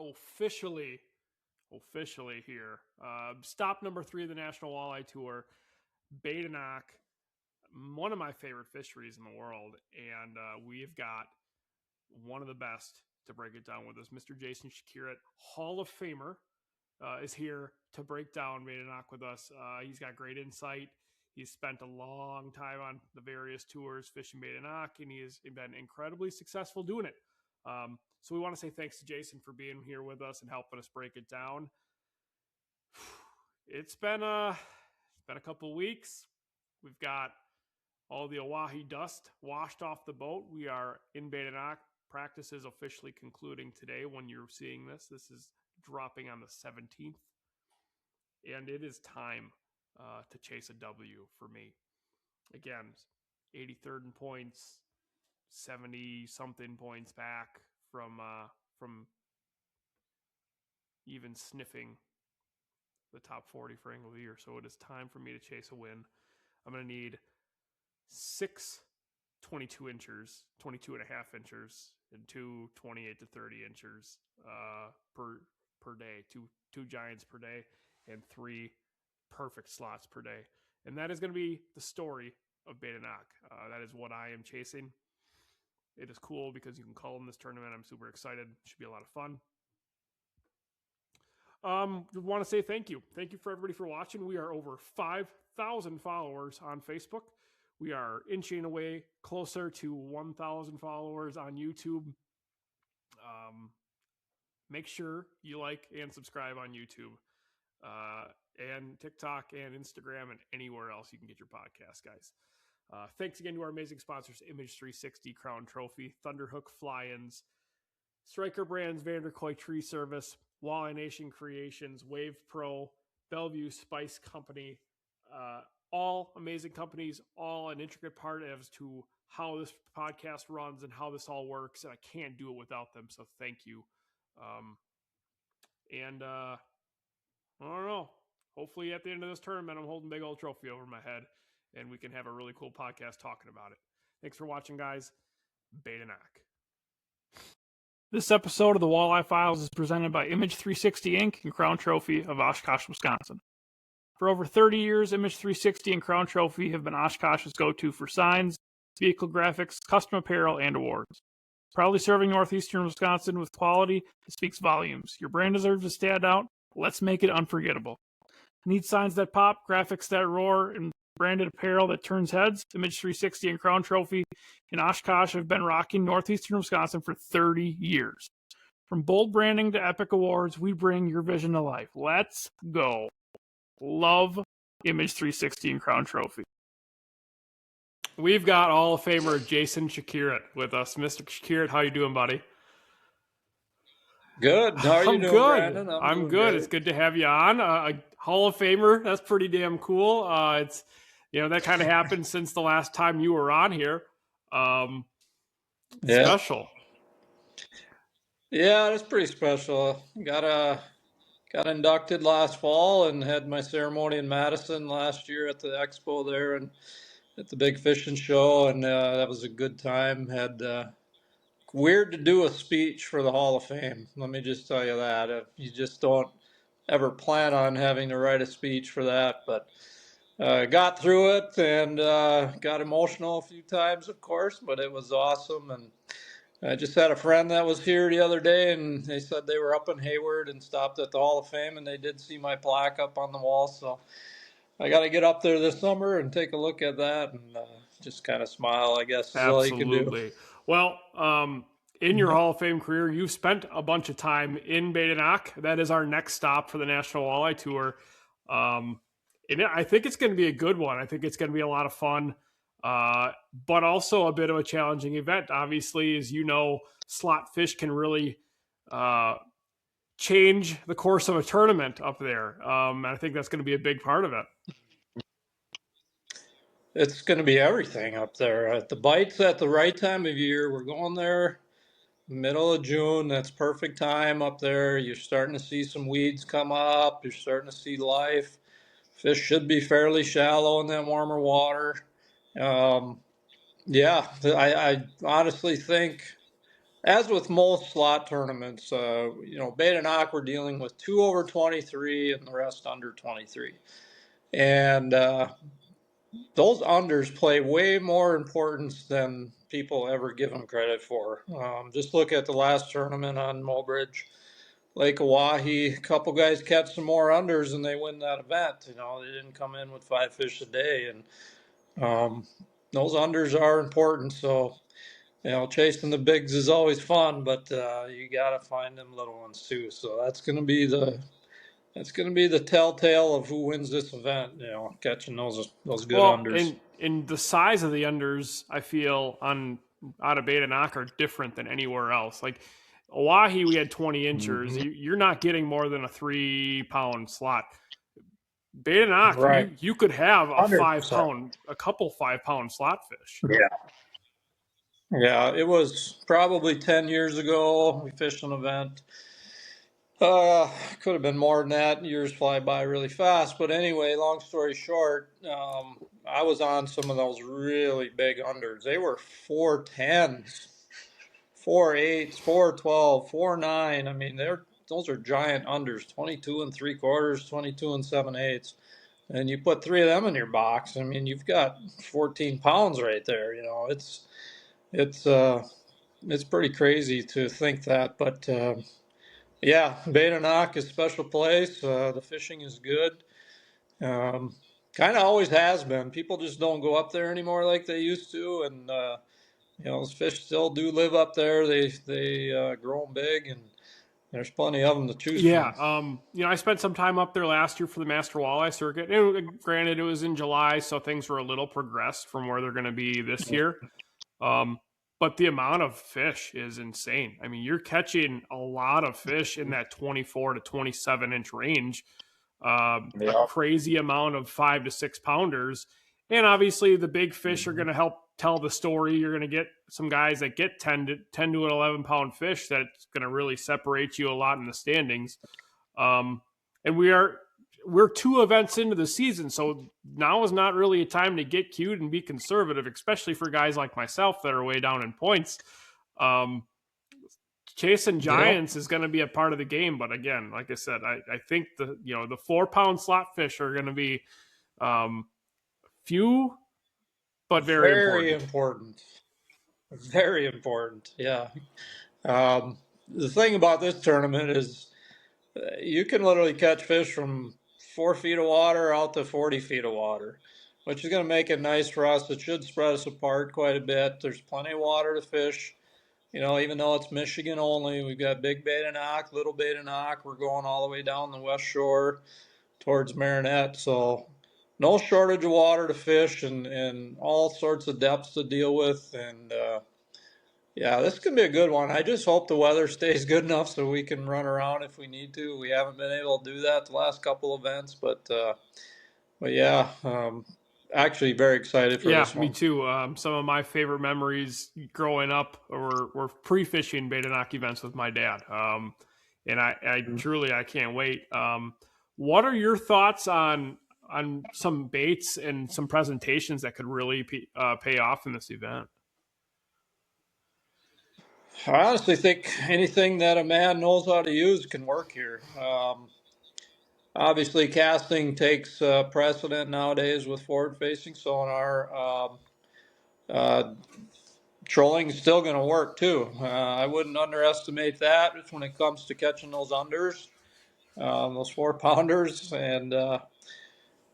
officially here. Stop number 3 of the National Walleye Tour, Bay De Noc, one of my favorite fisheries in the world, and we've got one of the best to break it down with us. Mr. Jason Przekurat, Hall of Famer, is here to break down Bay De Noc with us. He's got great insight. He's spent a long time on the various tours fishing Bay De Noc, and he has been incredibly successful doing it. So we want to say thanks to Jason for being here with us and helping us break it down. It's been a couple weeks. We've got all the Oahe dust washed off the boat. We are in Bay De Noc. Practice is officially concluding today when you're seeing this. This is dropping on the 17th. And it is time to chase a W for me. Again, 83rd in points, 70-something points back from even sniffing the top 40 for Angle of the Year. So it is time for me to chase a win. I'm going to need 6 22 inchers, 22 and a half inchers, and 2 28 to 30 inchers per day, two giants per day, and 3 perfect slots per day. And that is going to be the story of Bay De Noc. That is what I am chasing. It is cool because you can call them this tournament. I'm super excited. It should be a lot of fun. Want to say thank you. Thank you for everybody for watching. We are over 5,000 followers on Facebook. We are inching away closer to 1,000 followers on YouTube. Make sure you like and subscribe on YouTube, and TikTok and Instagram and anywhere else you can get your podcast, guys. Thanks again to our amazing sponsors, Image 360, Crown Trophy, Thunderhook Fly-ins, Striker Brands, Vanderkooi Tree Service, Walleye Nation Creations, Wavepro, Bellevue Spice Company, all amazing companies, all an intricate part as to how this podcast runs and how this all works. And I can't do it without them. So thank you. I don't know. Hopefully at the end of this tournament, I'm holding a big old trophy over my head and we can have a really cool podcast talking about it. Thanks for watching, guys. Bay De Noc. This episode of the Walleye Files is presented by Image 360 Inc. and Crown Trophy of Oshkosh, Wisconsin. For over 30 years, Image 360 and Crown Trophy have been Oshkosh's go-to for signs, vehicle graphics, custom apparel, and awards. Proudly serving northeastern Wisconsin with quality that speaks volumes. Your brand deserves to stand out. Let's make it unforgettable. Need signs that pop, graphics that roar, and branded apparel that turns heads? Image 360 and Crown Trophy in Oshkosh have been rocking northeastern Wisconsin for 30 years. From bold branding to epic awards, we bring your vision to life. Let's go. Love Image 360 and Crown Trophy. We've got Hall of Famer Jason Przekurat with us. Mr. Przekurat, how you doing, buddy? Good. How are you doing, Brandon? I'm good. It's good to have you on. A Hall of Famer. That's pretty damn cool. It's that kind of happened since the last time you were on here. Special. Yeah, that's pretty special. Got inducted last fall and had my ceremony in Madison last year at the expo there and at the big fishing show, and that was a good time. Had weird to do a speech for the Hall of Fame. Let me just tell you that. You just don't ever plan on having to write a speech for that, but got through it and got emotional a few times, of course, but it was awesome. And I just had a friend that was here the other day, and they said they were up in Hayward and stopped at the Hall of Fame, and they did see my plaque up on the wall. So I got to get up there this summer and take a look at that and just kind of smile, I guess, is all you can do. Well, in your Hall of Fame career, you've spent a bunch of time in Bay De Noc. That is our next stop for the National Walleye Tour. And I think it's going to be a good one. I think it's going to be a lot of fun, but also a bit of a challenging event. Obviously, as you know, slot fish can really change the course of a tournament up there. And I think that's going to be a big part of it. It's going to be everything up there. The bite's at the right time of year. We're going there middle of June. That's perfect time up there. You're starting to see some weeds come up. You're starting to see life. Fish should be fairly shallow in that warmer water. I honestly think as with most slot tournaments, Bay De Noc, we're dealing with 2 over 23 and the rest under 23. And those unders play way more importance than people ever give them credit for. Just look at the last tournament on Mobridge, Lake Oahe. A couple guys catch some more unders and they win that event. They didn't come in with 5 fish a day. And those unders are important. So, chasing the bigs is always fun, but you got to find them little ones too. So that's going to be the telltale of who wins this event. Catching those good unders. And the size of the unders, I feel out of Bay De Noc are different than anywhere else. Like Oahe, we had 20 inchers. Mm-hmm. You're not getting more than a 3-pound slot. Bay De Noc, Right. you could have a 100%. couple 5-pound slot fish. Yeah. It was probably 10 years ago. We fished an event. Could have been more than that. Years fly by really fast. But anyway, long story short, I was on some of those really big unders. They were 410s, 4.8s, 4.12, 4.9. I mean, those are giant unders, 22 and 3/4, 22 and 7/8. And you put 3 of them in your box. I mean, you've got 14 pounds right there. It's pretty crazy to think that, but yeah, Bay De Noc is a special place. The fishing is good. Kind of always has been. People just don't go up there anymore like they used to, and those fish still do live up there. They grow them big, and there's plenty of them to choose from. I spent some time up there last year for the Master Walleye Circuit. And granted, it was in July, so things were a little progressed from where they're going to be this year. But the amount of fish is insane. I mean, you're catching a lot of fish in that 24 to 27 inch range. A crazy amount of 5 to 6 pounders. And obviously the big fish are going to help tell the story. You're going to get some guys that get 10 to an 11 pound fish that's going to really separate you a lot in the standings. And we're 2 events into the season, so now is not really a time to get cute and be conservative, especially for guys like myself that are way down in points. Chasing giants is going to be a part of the game, but again, like I said, I think the 4-pound slot fish are going to be few, but very important. Very important. Yeah. The thing about this tournament is you can literally catch fish from 4 feet of water out to 40 feet of water, which is going to make it nice for us. It should spread us apart quite a bit. There's plenty of water to fish. Even though it's Michigan only, we've got Big Bay De Noc, Little Bay De Noc. We're going all the way down the West Shore towards Marinette. So no shortage of water to fish and all sorts of depths to deal with. And yeah, this could be a good one. I just hope the weather stays good enough so we can run around if we need to. We haven't been able to do that the last couple events, but yeah, actually very excited for this one. Yeah, me too. Some of my favorite memories growing up were pre-fishing Bay De Noc events with my dad. And I truly, I can't wait. What are your thoughts on some baits and some presentations that could really pay off in this event? I honestly think anything that a man knows how to use can work here. Obviously, casting takes precedent nowadays with forward-facing sonar. Trolling is still going to work too. I wouldn't underestimate that when it comes to catching those unders, those 4-pounders. And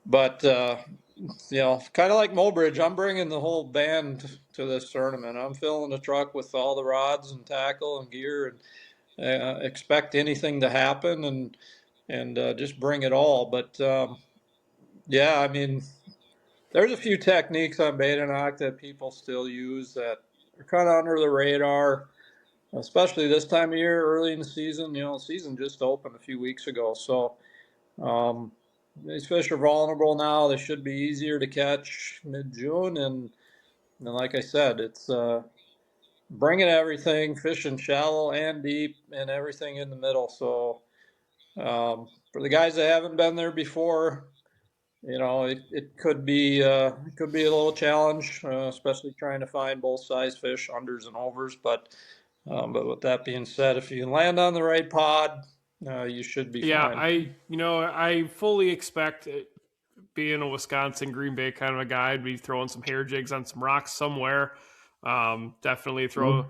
but kind of like Mobridge, I'm bringing the whole band to this tournament. I'm filling the truck with all the rods and tackle and gear, and expect anything to happen, and just bring it all. But yeah, I mean, there's a few techniques on Bay De Noc that people still use that are kind of under the radar, especially this time of year, early in the season. The season just opened a few weeks ago, so these fish are vulnerable now. They should be easier to catch mid-June, and like I said, it's bringing everything, fishing shallow and deep, and everything in the middle. So for the guys that haven't been there before, it could be a little challenge, especially trying to find both size fish, unders and overs. But But with that being said, if you land on the right pod, you should be Yeah, fine. I fully expect it, being a Wisconsin Green Bay kind of a guy, I'd be throwing some hair jigs on some rocks somewhere. Definitely throw.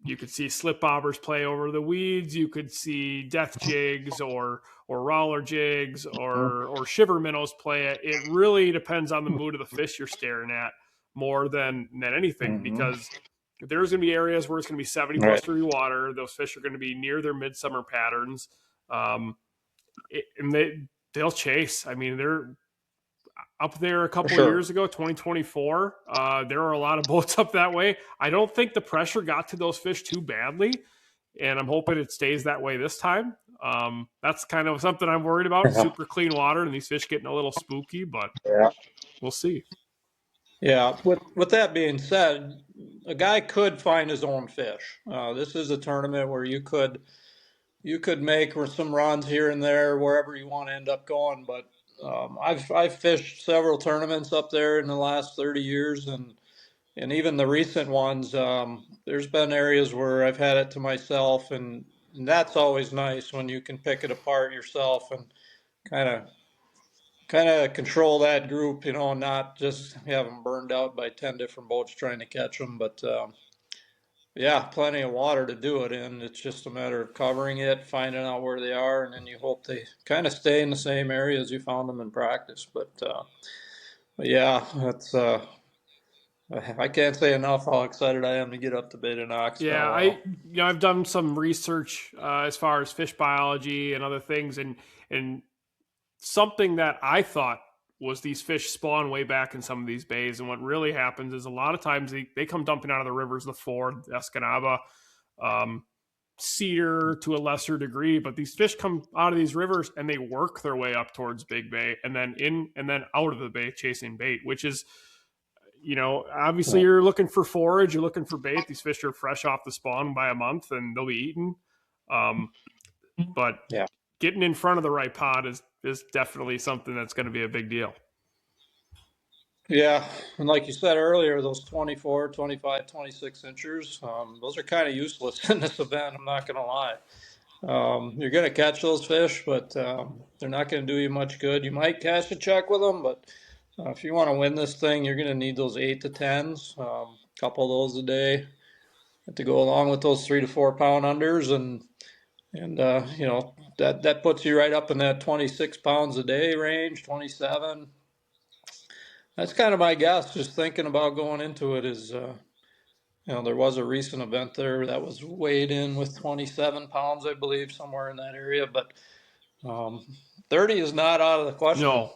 You could see slip bobbers play over the weeds. You could see death jigs or roller jigs or shiver minnows play it. It really depends on the mood of the fish you're staring at more than anything, because there's going to be areas where it's going to be 70 plus Right. degree water. Those fish are going to be near their midsummer patterns, and they'll chase. I mean, they're up there a couple of years ago, 2024. There are a lot of boats up that way. I don't think the pressure got to those fish too badly, and I'm hoping it stays that way this time. That's kind of something I'm worried about. Super clean water and these fish getting a little spooky, but we'll see. Yeah. With that being said, a guy could find his own fish. This is a tournament where you could make some runs here and there wherever you want to end up going. But I've fished several tournaments up there in the last 30 years, and even the recent ones. There's been areas where I've had it to myself, and that's always nice when you can pick it apart yourself and kind of control that group, and not just have them burned out by 10 different boats trying to catch them. But yeah, plenty of water to do it in. It's just a matter of covering it, finding out where they are, and then you hope they kind of stay in the same area as you found them in practice. But yeah, that's I can't say enough how excited I am to get up to Bay De Noc. Yeah, I've done some research as far as fish biology and other things, and something that I thought was these fish spawn way back in some of these bays. And what really happens is a lot of times they come dumping out of the rivers, the Ford, the Escanaba, Cedar to a lesser degree, but these fish come out of these rivers and they work their way up towards Big Bay and then out of the bay chasing bait, which is, obviously you're looking for forage, you're looking for bait. These fish are fresh off the spawn by a month and they'll be eaten. But Yeah. getting in front of the right pod is definitely something that's going to be a big deal. Yeah, and like you said earlier, those 24, 25, 26 inchers, those are kind of useless in this event, I'm not going to lie. You're going to catch those fish, but they're not going to do you much good. You might cash a check with them, but if you want to win this thing, you're going to need those 8 to 10s, a couple of those a day to go along with those 3 to 4 pound unders, and that puts you right up in that 26 pounds a day range, 27. That's kind of my guess. Just thinking about going into it is, there was a recent event there that was weighed in with 27 pounds, I believe, somewhere in that area. But 30 is not out of the question. No.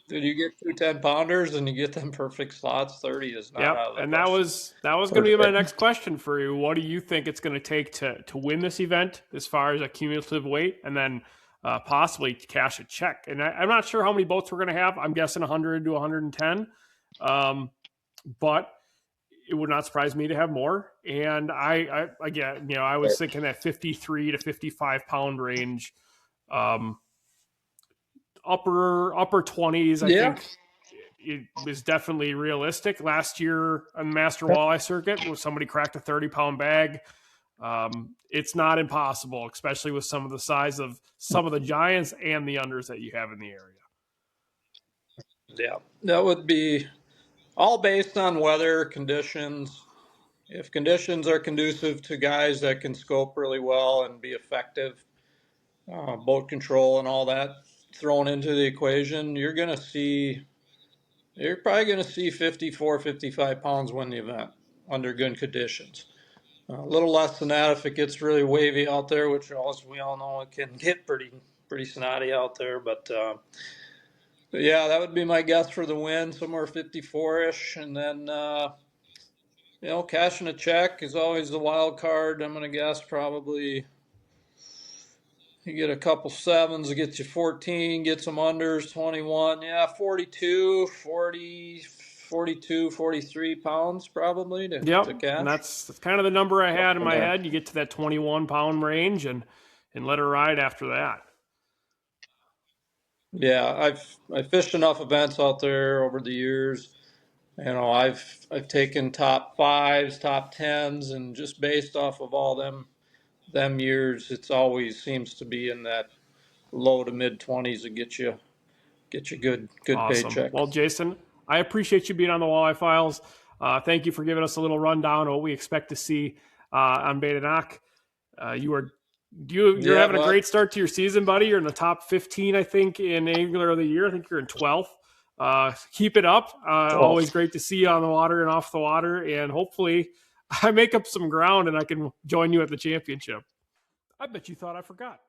Did you get 2 10-pounders and you get them perfect slots? 30 is not out of the and question. that was going to be my next question for you. What do you think it's going to take to win this event as far as a cumulative weight, and then possibly cash a check? And I'm not sure how many boats we're going to have. I'm guessing 100 to 110, but it would not surprise me to have more. And I again, I was thinking that 53 to 55 pound range, upper 20s. I think it was definitely realistic. Last year on the Master Walleye Circuit, where somebody cracked a 30-pound bag, it's not impossible, especially with some of the size of some of the giants and the unders that you have in the area. Yeah, that would be all based on weather conditions. If conditions are conducive to guys that can scope really well and be effective, boat control and all that thrown into the equation, you're probably going to see 54, 55 pounds win the event under good conditions. A little less than that if it gets really wavy out there, which as we all know, it can get pretty snotty out there. But yeah, that would be my guess for the win, somewhere 54-ish. And then, cashing a check is always the wild card. I'm going to guess probably you get a couple sevens, it gets you 14, get some unders, 21. Yeah, 42, 40, 42, 43 pounds probably to cash. And that's kind of the number I had in my head. You get to that 21-pound range and let her ride after that. Yeah, I've fished enough events out there over the years, I've taken top fives, top tens, and just based off of all them years, it's always seems to be in that low to mid 20s to get you good Awesome. paycheck. Well, Jason, I appreciate you being on the Walleye Files. Thank you for giving us a little rundown of what we expect to see on Bay De Noc. You're having a great start to your season, buddy. You're in the top 15, I think, in Angler of the Year. I think you're in 12th. Keep it up. Always great to see you on the water and off the water. And hopefully I make up some ground and I can join you at the championship. I bet you thought I forgot.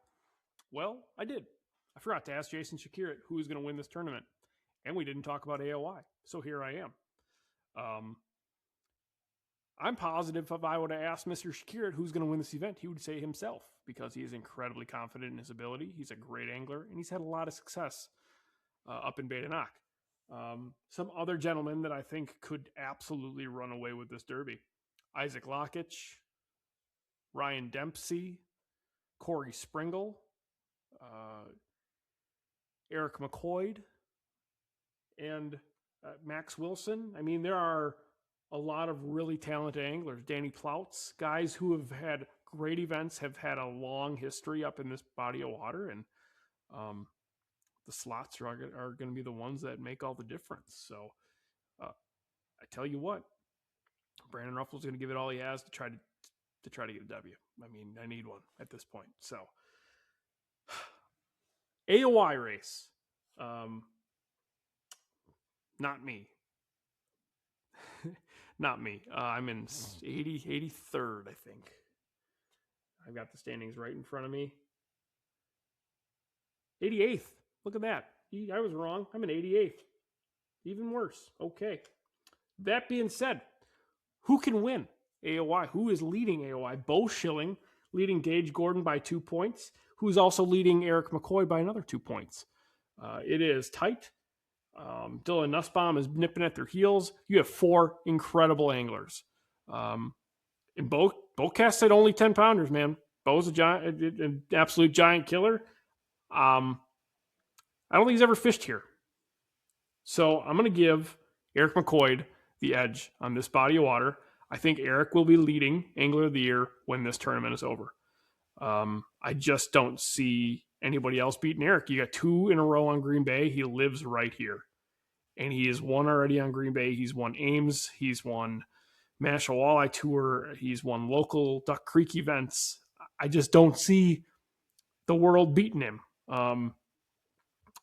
Well, I did. I forgot to ask Jason Przekurat who was going to win this tournament. And we didn't talk about AOI. So here I am. I'm positive if I would have asked Mr. Przekurat who's going to win this event, he would say himself because he is incredibly confident in his ability. He's a great angler, and he's had a lot of success up in Bay De Noc. Some other gentlemen that I think could absolutely run away with this derby. Isaac Lockich, Ryan Dempsey, Corey Springle, Eric McCoy, and Max Wilson. I mean, there are a lot of really talented anglers. Danny Ploutz, guys who have had great events, have had a long history up in this body of water, and the slots are going to be the ones that make all the difference. So I tell you what, Brandon Ruffles going to give it all he has to try to get a W. I mean, I need one at this point. So AOI race. Not me. Not me. I'm in 83rd, I think. I've got the standings right in front of me. 88th. Look at that. I was wrong. I'm in 88th. Even worse. Okay. That being said, who can win AOI? Who is leading AOI? Bo Schilling leading Gage Gordon by 2 points. Who's also leading Eric McCoy by another 2 points. It is tight. Dylan Nussbaum is nipping at their heels. You have 4 incredible anglers. And Bo casts at only 10 pounders, man. Bo's an absolute giant killer. I don't think he's ever fished here. So I'm going to give Eric McCoy the edge on this body of water. I think Eric will be leading Angler of the Year when this tournament is over. I just don't see anybody else beating Eric. You got 2 in a row on Green Bay. He lives right here. And he has won already on Green Bay. He's won Ames. He's won National Walleye Tour. He's won local Duck Creek events. I just don't see the world beating him. And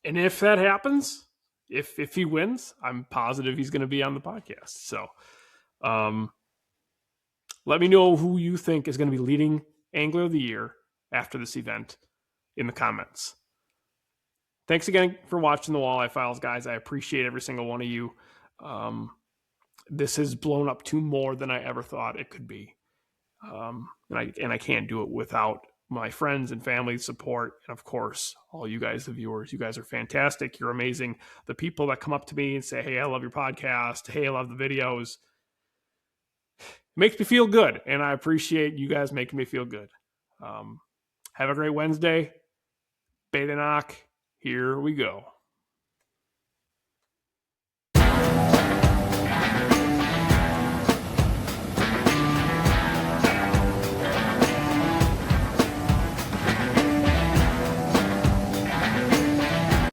if that happens, if he wins, I'm positive he's going to be on the podcast. So let me know who you think is going to be leading Angler of the Year after this event in the comments. Thanks again for watching the Walleye Files, guys. I appreciate every single one of you. This has blown up to more than I ever thought it could be. And I can't do it without my friends and family support. And of course, all you guys, the viewers, you guys are fantastic. You're amazing. The people that come up to me and say, hey, I love your podcast. Hey, I love the videos. It makes me feel good. And I appreciate you guys making me feel good. Have a great Wednesday. Bay De Noc. Here we go.